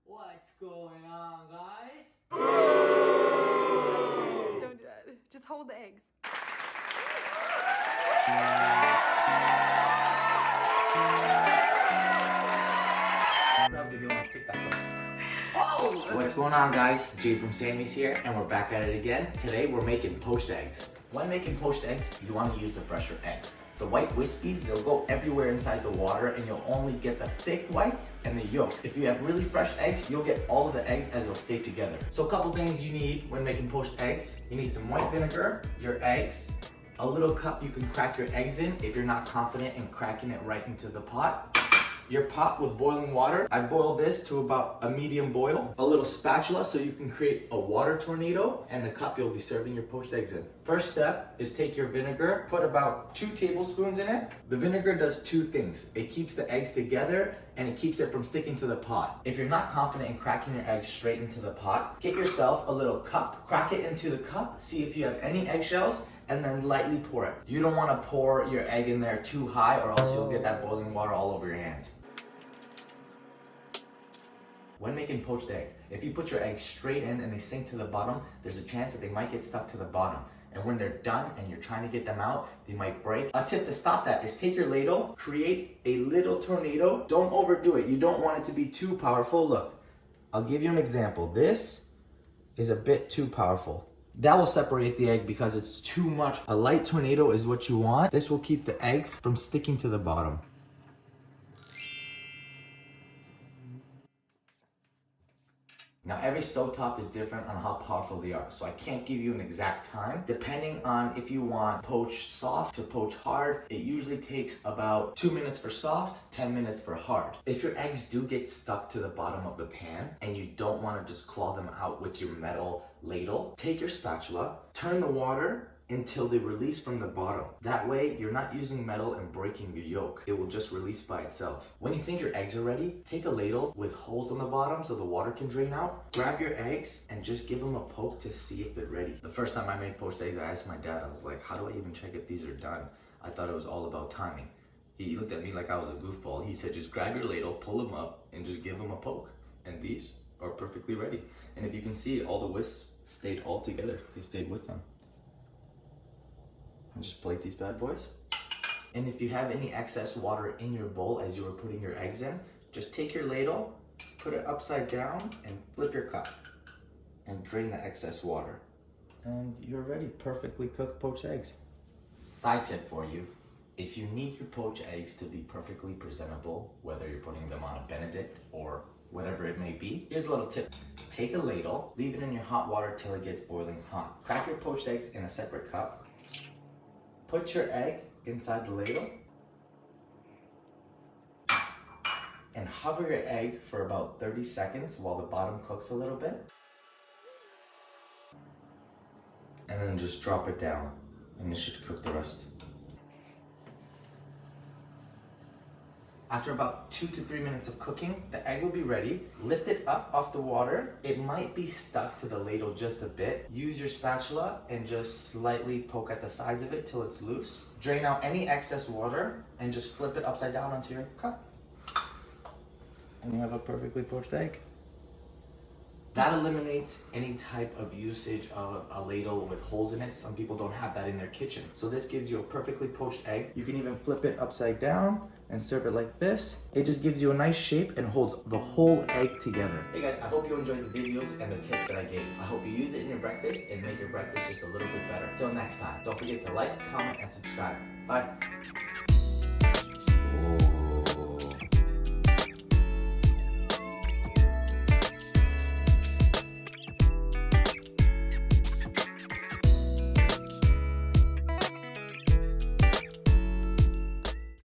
What's going on, guys? Don't do that. Just hold the eggs. What's going on, guys? Jay from Sammy's here, and we're back at it again. Today we're making poached eggs. When making poached eggs, you want to use the fresher eggs. The white wispies, they'll go everywhere inside the water, and you'll only get the thick whites and the yolk. If you have really fresh eggs, you'll get all of the eggs as they'll stay together. So a couple things you need when making poached eggs. You need some white vinegar, your eggs, a little cup you can crack your eggs in if you're not confident in cracking it right into the pot. Your pot with boiling water. I boiled this to about a medium boil. A little spatula so you can create a water tornado, and the cup you'll be serving your poached eggs in. First step is take your vinegar, put about 2 tablespoons in it. The vinegar does 2 things. It keeps the eggs together and it keeps it from sticking to the pot. If you're not confident in cracking your eggs straight into the pot, get yourself a little cup, crack it into the cup, see if you have any eggshells, and then lightly pour it. You don't want to pour your egg in there too high or else you'll get that boiling water all over your hands. When making poached eggs, if you put your eggs straight in and they sink to the bottom, there's a chance that they might get stuck to the bottom. And when they're done and you're trying to get them out, they might break. A tip to stop that is take your ladle, create a little tornado. Don't overdo it. You don't want it to be too powerful. Look, I'll give you an example. This is a bit too powerful. That will separate the egg because it's too much. A light tornado is what you want. This will keep the eggs from sticking to the bottom. Now every stovetop is different on how powerful they are, so I can't give you an exact time. Depending on if you want poached soft to poach hard, it usually takes about 2 minutes for soft, 10 minutes for hard. If your eggs do get stuck to the bottom of the pan and you don't want to just claw them out with your metal ladle, take your spatula, turn the water until they release from the bottom. That way, you're not using metal and breaking the yolk. It will just release by itself. When you think your eggs are ready, take a ladle with holes on the bottom so the water can drain out. Grab your eggs and just give them a poke to see if they're ready. The first time I made poached eggs, I asked my dad, I was like, how do I even check if these are done? I thought it was all about timing. He looked at me like I was a goofball. He said, just grab your ladle, pull them up, and just give them a poke. And these are perfectly ready. And if you can see, all the wisps stayed all together. They stayed with them. And just plate these bad boys. And if you have any excess water in your bowl as you were putting your eggs in, just take your ladle, put it upside down, and flip your cup. And drain the excess water. And you're ready, perfectly cooked poached eggs. Side tip for you, if you need your poached eggs to be perfectly presentable, whether you're putting them on a Benedict or whatever it may be, here's a little tip. Take a ladle, leave it in your hot water till it gets boiling hot. Crack your poached eggs in a separate cup. Put your egg inside the ladle and hover your egg for about 30 seconds while the bottom cooks a little bit. And then just drop it down and it should cook the rest. After about 2 to 3 minutes of cooking, the egg will be ready. Lift it up off the water. It might be stuck to the ladle just a bit. Use your spatula and just slightly poke at the sides of it till it's loose. Drain out any excess water and just flip it upside down onto your cup. And you have a perfectly poached egg. That eliminates any type of usage of a ladle with holes in it. Some people don't have that in their kitchen. So this gives you a perfectly poached egg. You can even flip it upside down and serve it like this. It just gives you a nice shape and holds the whole egg together. Hey guys, I hope you enjoyed the videos and the tips that I gave. I hope you use it in your breakfast and make your breakfast just a little bit better. Till next time, don't forget to like, comment, and subscribe. Bye.